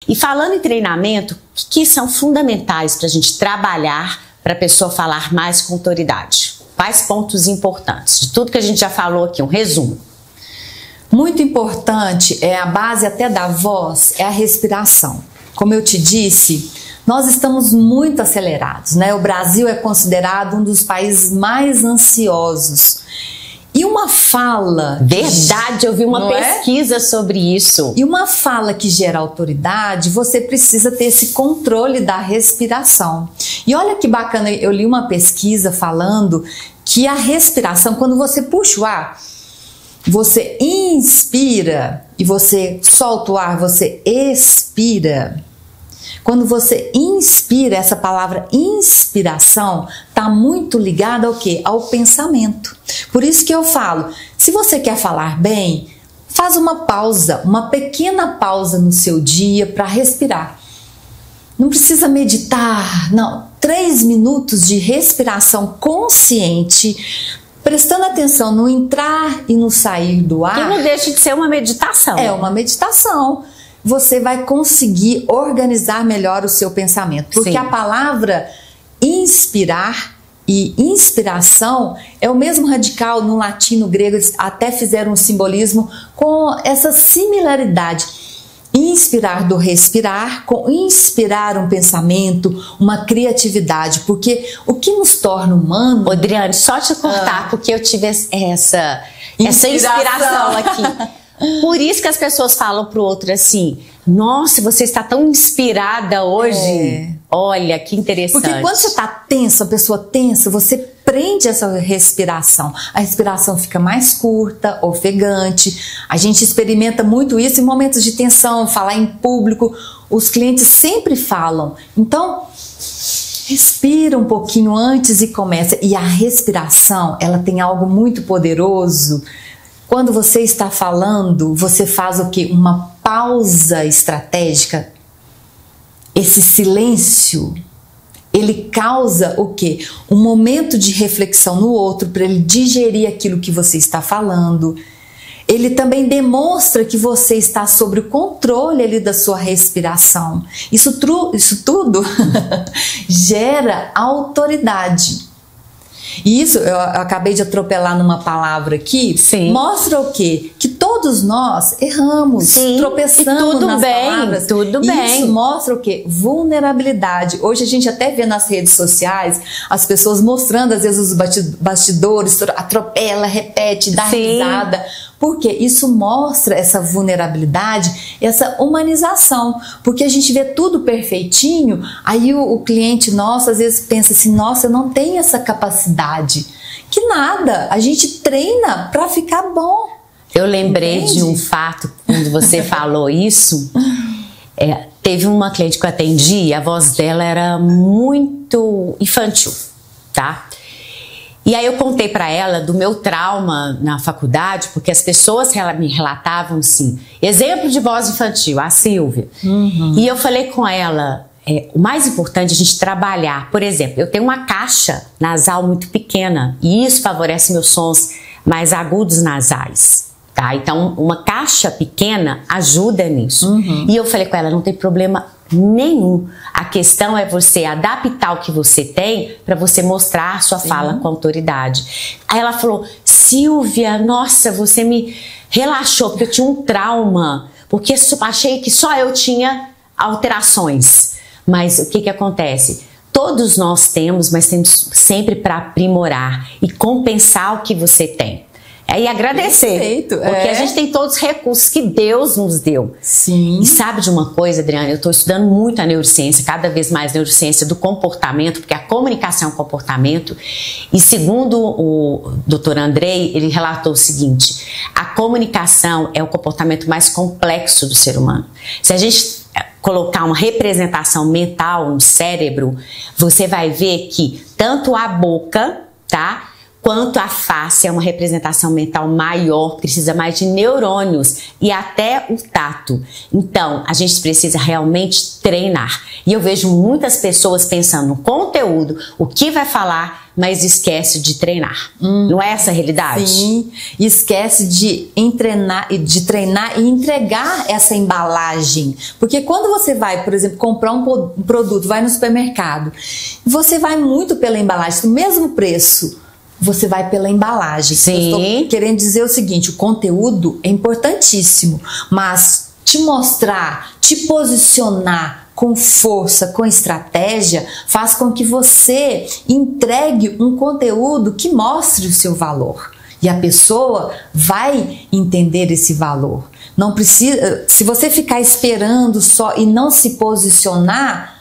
E falando em treinamento, que são fundamentais para a gente trabalhar para a pessoa falar mais com autoridade? Quais pontos importantes? De tudo que a gente já falou aqui, um resumo. Muito importante, a base até da voz, é a respiração. Como eu te disse, nós estamos muito acelerados, né? O Brasil é considerado um dos países mais ansiosos. E uma fala... Verdade, eu vi uma pesquisa sobre isso. E uma fala que gera autoridade, você precisa ter esse controle da respiração. E olha que bacana, eu li uma pesquisa falando que a respiração, quando você puxa o ar, você inspira e você solta o ar, você expira. Quando você inspira, essa palavra inspiração está muito ligada ao quê? Ao pensamento. Por isso que eu falo, se você quer falar bem, faz uma pausa, uma pequena pausa no seu dia para respirar. Não precisa meditar, não. 3 minutos de respiração consciente, prestando atenção no entrar e no sair do ar. Que não deixa de ser uma meditação. É uma meditação. Você vai conseguir organizar melhor o seu pensamento. Porque Sim. a palavra inspirar e inspiração é o mesmo radical no latim, no grego, eles até fizeram um simbolismo com essa similaridade. Inspirar do respirar, com inspirar um pensamento, uma criatividade, porque o que nos torna humano... Adriane, só te cortar, porque eu tive essa inspiração aqui. Por isso que as pessoas falam pro outro assim, nossa, você está tão inspirada hoje. Olha, que interessante. Porque quando você está tenso, a pessoa tensa, você prende essa respiração. A respiração fica mais curta, ofegante. A gente experimenta muito isso em momentos de tensão, falar em público. Os clientes sempre falam. Então, respira um pouquinho antes e começa. E a respiração, ela tem algo muito poderoso. Quando você está falando, você faz o quê? Uma pausa estratégica. Esse silêncio, ele causa o quê? Um momento de reflexão no outro para ele digerir aquilo que você está falando. Ele também demonstra que você está sob o controle ali da sua respiração. Isso tudo gera autoridade. E isso, eu acabei de atropelar numa palavra aqui, Sim. Mostra o quê? Que todos nós erramos, Sim, tropeçamos nas palavras. Tudo bem. Isso mostra o quê? Vulnerabilidade. Hoje a gente até vê nas redes sociais as pessoas mostrando, às vezes, os bastidores, atropela, repete, dá risada. Porque isso mostra essa vulnerabilidade, essa humanização. Porque a gente vê tudo perfeitinho, aí o cliente nosso às vezes pensa assim, nossa, eu não tenho essa capacidade. Que nada, a gente treina para ficar bom. Eu lembrei de um fato, quando você falou isso, teve uma cliente que eu atendi, a voz dela era muito infantil, tá? E aí eu contei para ela do meu trauma na faculdade, porque as pessoas me relatavam assim, exemplo de voz infantil, a Silvia. E eu falei com ela, o mais importante é a gente trabalhar. Por exemplo, eu tenho uma caixa nasal muito pequena e isso favorece meus sons mais agudos nasais. Tá? Então, uma caixa pequena ajuda nisso. E eu falei com ela, não tem problema nenhum. A questão é você adaptar o que você tem para você mostrar a sua fala com autoridade. Aí ela falou, Silvia, nossa, você me relaxou, porque eu tinha um trauma, porque achei que só eu tinha alterações. Mas o que acontece? Todos nós temos, mas temos sempre para aprimorar e compensar o que você tem. E agradecer, Perfeito, porque a gente tem todos os recursos que Deus nos deu. Sim. E sabe de uma coisa, Adriana? Eu estou estudando muito a neurociência, cada vez mais neurociência do comportamento, porque a comunicação é um comportamento. E segundo o Dr. Andrei, ele relatou o seguinte, a comunicação é o comportamento mais complexo do ser humano. Se a gente colocar uma representação mental no cérebro, você vai ver que tanto a boca, tá? Enquanto a face é uma representação mental maior, precisa mais de neurônios e até o tato. Então, a gente precisa realmente treinar. E eu vejo muitas pessoas pensando no conteúdo, o que vai falar, mas esquece de treinar. Não é essa a realidade? Sim, esquece de treinar e entregar essa embalagem. Porque quando você vai, por exemplo, comprar um produto, vai no supermercado, você vai muito pela embalagem, o mesmo preço, você vai pela embalagem. Sim. Eu estou querendo dizer o seguinte, o conteúdo é importantíssimo, mas te mostrar, te posicionar com força, com estratégia, faz com que você entregue um conteúdo que mostre o seu valor. E a pessoa vai entender esse valor. Não precisa, se você ficar esperando só e não se posicionar,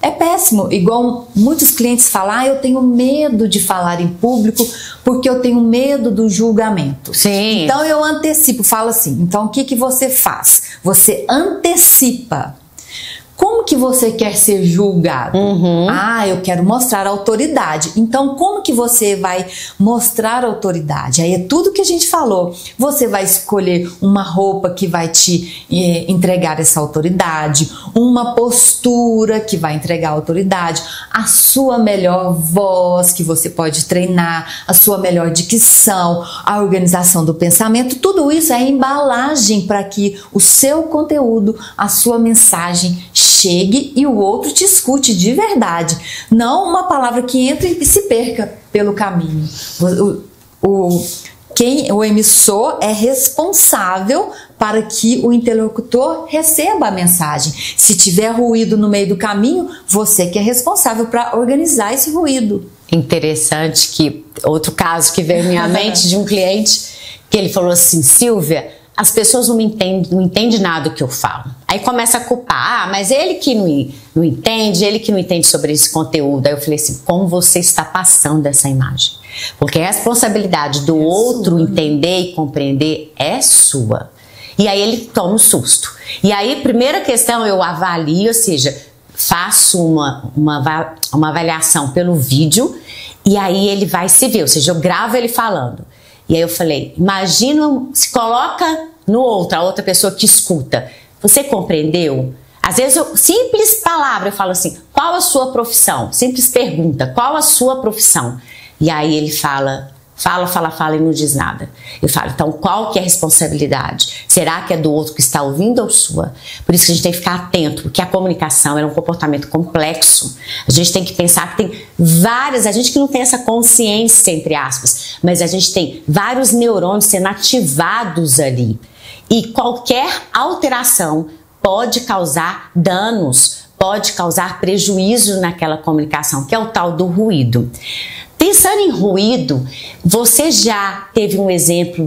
é péssimo. Igual muitos clientes falam, eu tenho medo de falar em público porque eu tenho medo do julgamento. Sim. Então eu antecipo, falo assim, então o que você faz? Você antecipa. Como que você quer ser julgado? Eu quero mostrar autoridade. Então, como que você vai mostrar autoridade? Aí é tudo que a gente falou. Você vai escolher uma roupa que vai te entregar essa autoridade, uma postura que vai entregar autoridade, a sua melhor voz que você pode treinar, a sua melhor dicção, a organização do pensamento. Tudo isso é embalagem para que o seu conteúdo, a sua mensagem chegue e o outro te escute de verdade. Não uma palavra que entra e se perca pelo caminho. O emissor é responsável para que o interlocutor receba a mensagem. Se tiver ruído no meio do caminho, você que é responsável para organizar esse ruído. Interessante que outro caso que veio à minha mente de um cliente que ele falou assim, Silvia, as pessoas não entendem nada do que eu falo. Aí começa a culpar, mas ele que não entende, ele que não entende sobre esse conteúdo. Aí eu falei assim, como você está passando essa imagem? Porque a responsabilidade do outro entender e compreender é sua. E aí ele toma um susto. E aí, primeira questão, eu avalio, ou seja, faço uma avaliação pelo vídeo e aí ele vai se ver, ou seja, eu gravo ele falando. E aí eu falei, imagina, se coloca no outro, a outra pessoa que escuta. Você compreendeu? Às vezes, simples palavra, eu falo assim, qual a sua profissão? Simples pergunta, qual a sua profissão? E aí ele fala e não diz nada. Eu falo, então qual que é a responsabilidade? Será que é do outro que está ouvindo ou sua? Por isso que a gente tem que ficar atento, porque a comunicação é um comportamento complexo. A gente tem que pensar que tem a gente que não tem essa consciência, entre aspas, mas a gente tem vários neurônios sendo ativados ali. E qualquer alteração pode causar danos, pode causar prejuízo naquela comunicação, que é o tal do ruído. Pensando em ruído, você já teve um exemplo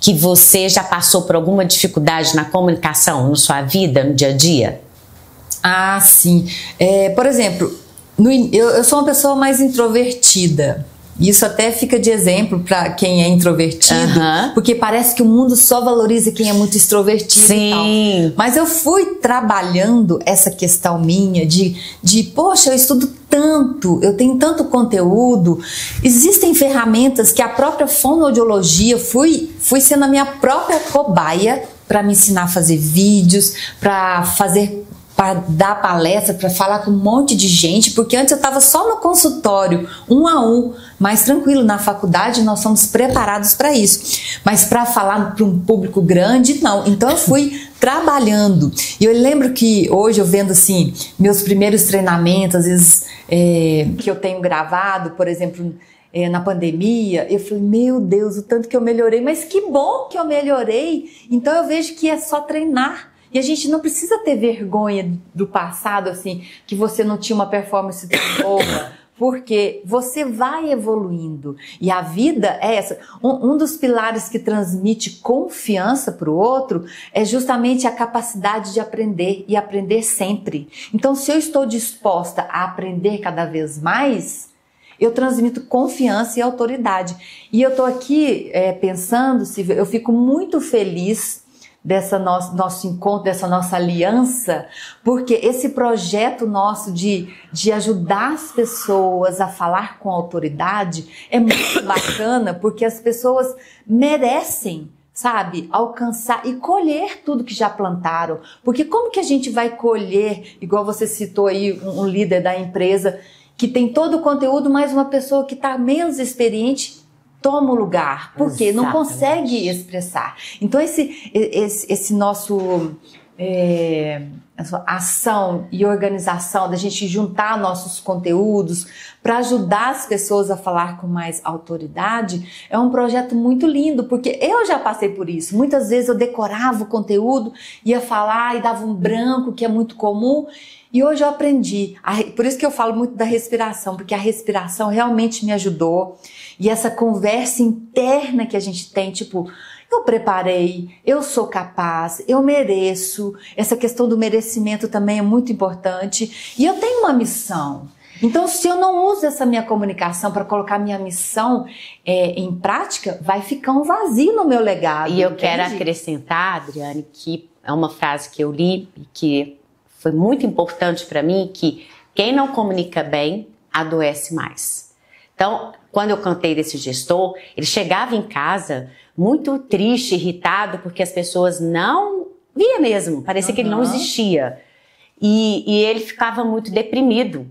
que você já passou por alguma dificuldade na comunicação, na sua vida, no dia a dia? Ah, sim. Por exemplo, eu sou uma pessoa mais introvertida. Isso até fica de exemplo para quem é introvertido, porque parece que o mundo só valoriza quem é muito extrovertido. Sim. E tal. Mas eu fui trabalhando essa questão minha de poxa, eu estudo tanto, eu tenho tanto conteúdo. Existem ferramentas que a própria fonoaudiologia fui sendo a minha própria cobaia para me ensinar a fazer vídeos, para dar palestra, para falar com um monte de gente, porque antes eu estava só no consultório, 1 a 1, mais tranquilo. Na faculdade nós somos preparados para isso, mas para falar para um público grande, não. Então eu fui trabalhando. E eu lembro que hoje eu vendo assim, meus primeiros treinamentos, às vezes que eu tenho gravado, por exemplo, na pandemia, eu falei, meu Deus, o tanto que eu melhorei, mas que bom que eu melhorei. Então eu vejo que é só treinar. E a gente não precisa ter vergonha do passado, assim, que você não tinha uma performance tão boa, porque você vai evoluindo. E a vida é essa. Um dos pilares que transmite confiança para o outro é justamente a capacidade de aprender e aprender sempre. Então, se eu estou disposta a aprender cada vez mais, eu transmito confiança e autoridade. E eu estou aqui pensando, Silvia, eu fico muito feliz nosso encontro, dessa nossa aliança, porque esse projeto nosso de ajudar as pessoas a falar com autoridade é muito bacana, porque as pessoas merecem, sabe, alcançar e colher tudo que já plantaram. Porque como que a gente vai colher, igual você citou aí, um líder da empresa que tem todo o conteúdo, mas uma pessoa que está menos experiente toma o lugar, porque não consegue expressar. Então esse nosso essa ação e organização da gente juntar nossos conteúdos para ajudar as pessoas a falar com mais autoridade é um projeto muito lindo, porque eu já passei por isso. Muitas vezes eu decorava o conteúdo, ia falar e dava um branco, que é muito comum. E hoje eu aprendi, por isso que eu falo muito da respiração, porque a respiração realmente me ajudou. E essa conversa interna que a gente tem, tipo, eu preparei, eu sou capaz, eu mereço. Essa questão do merecimento também é muito importante. E eu tenho uma missão. Então, se eu não uso essa minha comunicação para colocar minha missão em prática, vai ficar um vazio no meu legado. E eu quero acrescentar, Adriane, que é uma frase que eu li e que foi muito importante para mim, que quem não comunica bem, adoece mais. Então, quando eu cantei desse gestor, ele chegava em casa muito triste, irritado, porque as pessoas não via mesmo, parecia que ele não existia. E ele ficava muito deprimido.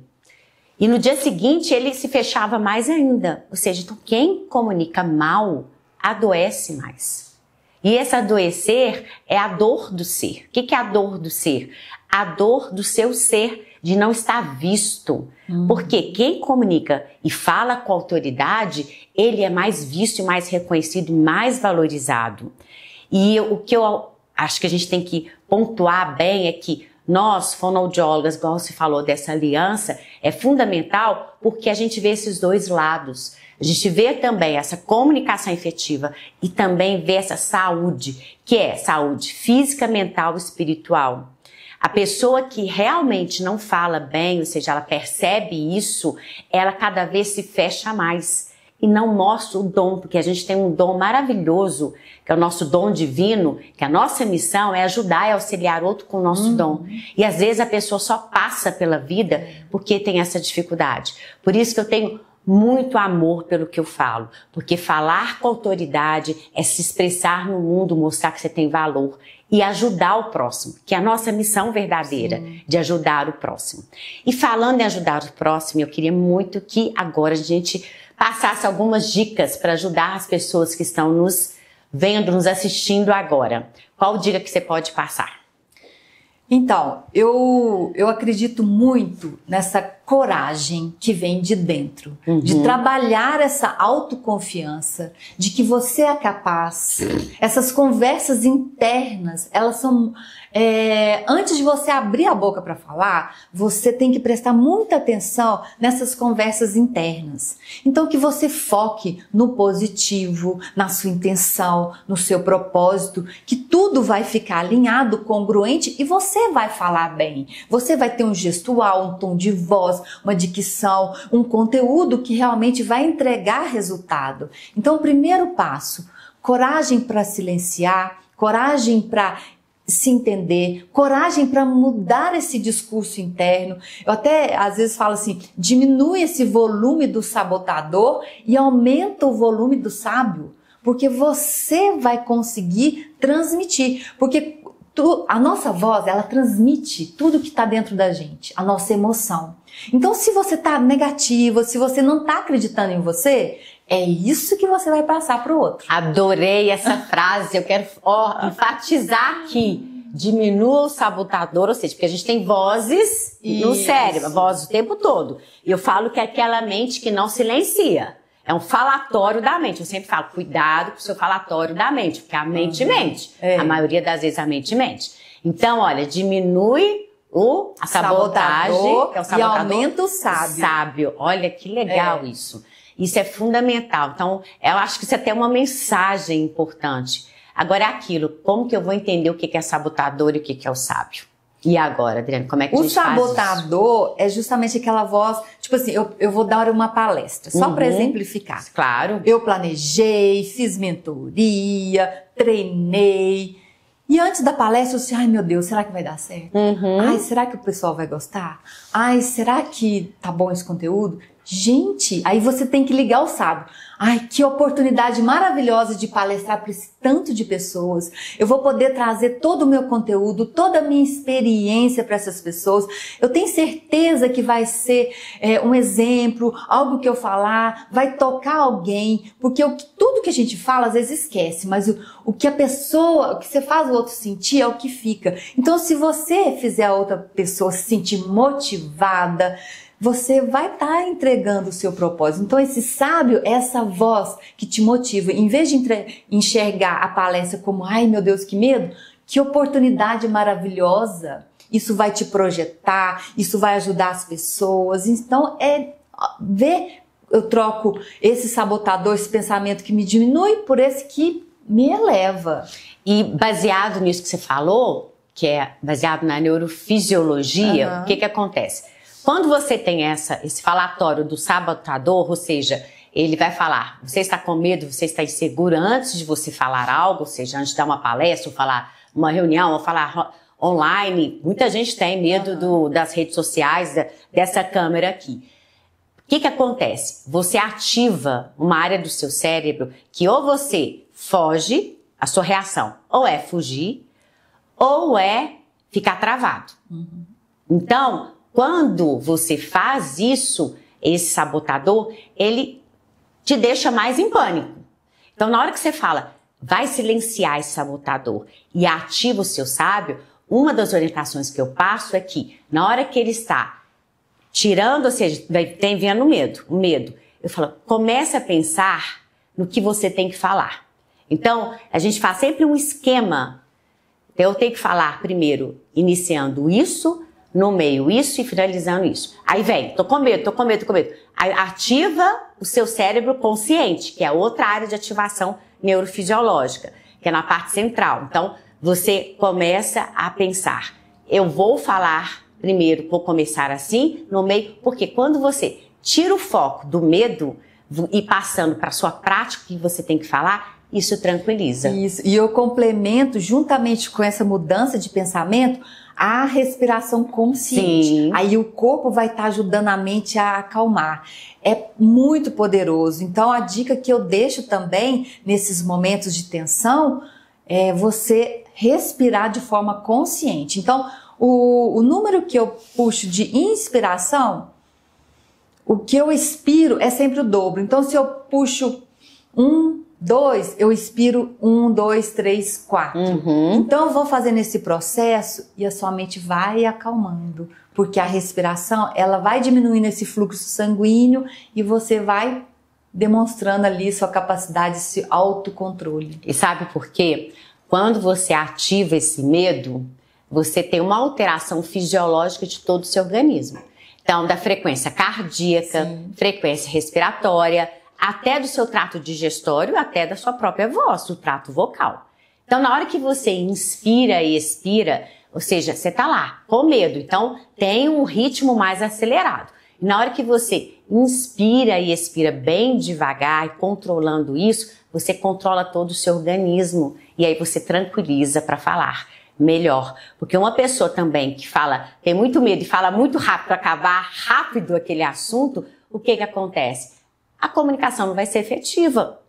E no dia seguinte ele se fechava mais ainda. Ou seja, então quem comunica mal adoece mais. E esse adoecer é a dor do ser. O que é a dor do ser? A dor do seu ser, de não estar visto. Porque quem comunica e fala com autoridade, ele é mais visto, mais reconhecido, mais valorizado. E o que eu acho que a gente tem que pontuar bem é que nós, fonoaudiólogas, igual você falou dessa aliança, é fundamental porque a gente vê esses dois lados. A gente vê também essa comunicação efetiva e também vê essa saúde, que é saúde física, mental e espiritual. A pessoa que realmente não fala bem, ou seja, ela percebe isso, ela cada vez se fecha mais e não mostra o dom, porque a gente tem um dom maravilhoso, que é o nosso dom divino, que a nossa missão é ajudar e auxiliar outro com o nosso dom. E às vezes a pessoa só passa pela vida porque tem essa dificuldade. Por isso que eu tenho muito amor pelo que eu falo, porque falar com autoridade é se expressar no mundo, mostrar que você tem valor e ajudar o próximo, que é a nossa missão verdadeira, de ajudar o próximo. E falando em ajudar o próximo, eu queria muito que agora a gente passasse algumas dicas para ajudar as pessoas que estão nos vendo, nos assistindo agora. Qual dica que você pode passar? Então, eu acredito muito nessa coragem que vem de dentro, de trabalhar essa autoconfiança, de que você é capaz. Essas conversas internas, elas são... antes de você abrir a boca para falar, você tem que prestar muita atenção nessas conversas internas. Então, que você foque no positivo, na sua intenção, no seu propósito, que tudo vai ficar alinhado, congruente e você vai falar bem. Você vai ter um gestual, um tom de voz, uma dicção, um conteúdo que realmente vai entregar resultado. Então, o primeiro passo, coragem para silenciar, coragem para se entender, coragem para mudar esse discurso interno. Eu até às vezes falo assim, diminui esse volume do sabotador e aumenta o volume do sábio, porque você vai conseguir transmitir, porque a nossa voz, ela transmite tudo que está dentro da gente, a nossa emoção. Então, se você está negativa, se você não está acreditando em você, é isso que você vai passar para o outro. Adorei essa frase, eu quero enfatizar aqui. Diminua o sabotador, ou seja, porque a gente tem vozes no cérebro, vozes o tempo todo. E eu falo que é aquela mente que não silencia. É um falatório da mente. Eu sempre falo, cuidado com o seu falatório da mente, porque a mente mente. A maioria das vezes a mente mente. Então, olha, diminui a sabotagem, que é o sabotador, e aumenta o sábio. Olha que legal isso. Isso é fundamental. Então, eu acho que isso é até uma mensagem importante. Agora é aquilo, como que eu vou entender o que é sabotador e o que é o sábio? E agora, Adriane, como é que a gente faz isso? O sabotador é justamente aquela voz, tipo assim, eu vou dar uma palestra, só para exemplificar. Claro. Eu planejei, fiz mentoria, treinei, E antes da palestra, eu disse, ai meu Deus, será que vai dar certo? Ai, será que o pessoal vai gostar? Ai, será que tá bom esse conteúdo? Gente, aí você tem que ligar o sábio. Ai, que oportunidade maravilhosa de palestrar para esse tanto de pessoas. Eu vou poder trazer todo o meu conteúdo, toda a minha experiência para essas pessoas. Eu tenho certeza que vai ser um exemplo, algo que eu falar, vai tocar alguém, porque tudo que a gente fala às vezes esquece, mas o que a pessoa, o que você faz o outro sentir é o que fica. Então, se você fizer a outra pessoa se sentir motivada, você vai estar entregando o seu propósito. Então esse sábio é essa voz que te motiva. Em vez de enxergar a palestra como, ai meu Deus, que medo, que oportunidade maravilhosa. Isso vai te projetar, isso vai ajudar as pessoas. Então eu troco esse sabotador, esse pensamento que me diminui por esse que me eleva. E baseado nisso que você falou, que é baseado na neurofisiologia, o que acontece? Quando você tem esse falatório do sabotador, ou seja, ele vai falar, você está com medo, você está insegura antes de você falar algo, ou seja, antes de dar uma palestra, ou falar uma reunião, ou falar online, muita gente tem medo das redes sociais, dessa câmera aqui. O que acontece? Você ativa uma área do seu cérebro que ou você foge, a sua reação ou é fugir, ou é ficar travado. Então, quando você faz isso, esse sabotador, ele te deixa mais em pânico. Então, na hora que você fala, vai silenciar esse sabotador e ativa o seu sábio, uma das orientações que eu passo é que, na hora que ele está tirando, ou seja, vem vendo o medo, eu falo, comece a pensar no que você tem que falar. Então, a gente faz sempre um esquema. Eu tenho que falar primeiro, iniciando isso, no meio isso e finalizando isso. Aí vem, tô com medo. Aí ativa o seu cérebro consciente, que é outra área de ativação neurofisiológica, que é na parte central. Então, você começa a pensar, eu vou falar primeiro, vou começar assim, no meio, porque quando você tira o foco do medo e passando para a sua prática que você tem que falar, isso tranquiliza. Isso, e eu complemento juntamente com essa mudança de pensamento, a respiração consciente. Sim. Aí o corpo vai estar ajudando a mente a acalmar. É muito poderoso. Então a dica que eu deixo também nesses momentos de tensão é você respirar de forma consciente. Então o número que eu puxo de inspiração, o que eu expiro é sempre o dobro. Então se eu puxo 1, 2, eu expiro 1, 2, 3, 4. Então eu vou fazendo esse processo e a sua mente vai acalmando, porque a respiração ela vai diminuindo esse fluxo sanguíneo e você vai demonstrando ali sua capacidade, esse autocontrole. E sabe por quê? Quando você ativa esse medo, você tem uma alteração fisiológica de todo o seu organismo. Então, da frequência cardíaca, frequência respiratória, até do seu trato digestório, até da sua própria voz, do trato vocal. Então, na hora que você inspira e expira, ou seja, você está lá com medo, então tem um ritmo mais acelerado. E na hora que você inspira e expira bem devagar e controlando isso, você controla todo o seu organismo e aí você tranquiliza para falar melhor. Porque uma pessoa também que tem muito medo e fala muito rápido, acabar rápido aquele assunto, o que acontece? A comunicação não vai ser efetiva.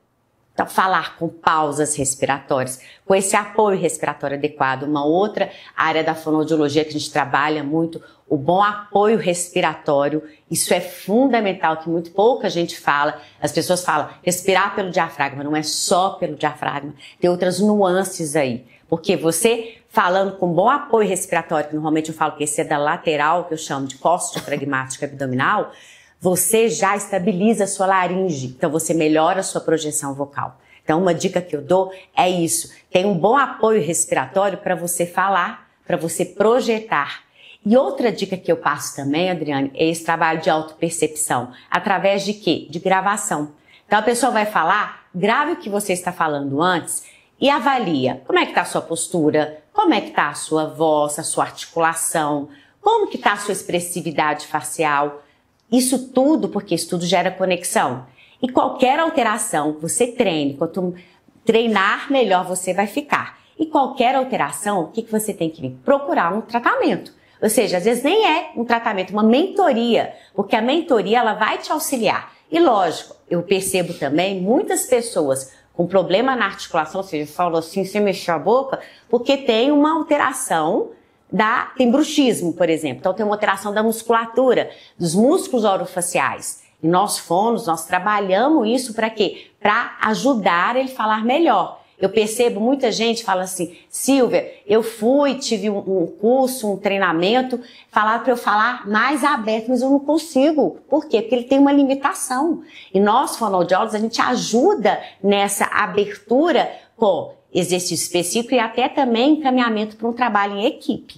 Então, falar com pausas respiratórias, com esse apoio respiratório adequado. Uma outra área da fonoaudiologia que a gente trabalha muito, o bom apoio respiratório. Isso é fundamental, que muito pouca gente fala. As pessoas falam respirar pelo diafragma, não é só pelo diafragma. Tem outras nuances aí. Porque você falando com bom apoio respiratório, que normalmente eu falo que esse é da lateral, que eu chamo de costa diafragmática abdominal, você já estabiliza a sua laringe, então você melhora a sua projeção vocal. Então uma dica que eu dou é isso, tem um bom apoio respiratório para você falar, para você projetar. E outra dica que eu passo também, Adriane, é esse trabalho de autopercepção. Através de quê? De gravação. Então a pessoa vai falar, grave o que você está falando antes e avalia como é que está a sua postura, como é que está a sua voz, a sua articulação, como que está a sua expressividade facial. Isso tudo, porque isso tudo gera conexão. E qualquer alteração, você treine, quanto treinar, melhor você vai ficar. E qualquer alteração, o que você tem que vir? Procurar um tratamento. Ou seja, às vezes nem é um tratamento, uma mentoria, porque a mentoria ela vai te auxiliar. E lógico, eu percebo também muitas pessoas com problema na articulação, ou seja, falam assim, sem mexer a boca, porque tem uma alteração tem bruxismo, por exemplo. Então tem uma alteração da musculatura, dos músculos orofaciais. E nós fonos, nós trabalhamos isso para quê? Para ajudar ele a falar melhor. Eu percebo muita gente fala assim, Silvia, eu tive um curso, um treinamento, falaram para eu falar mais aberto, mas eu não consigo. Por quê? Porque ele tem uma limitação. E nós, fonoaudiólogos, a gente ajuda nessa abertura com exercício específico e até também encaminhamento para um trabalho em equipe.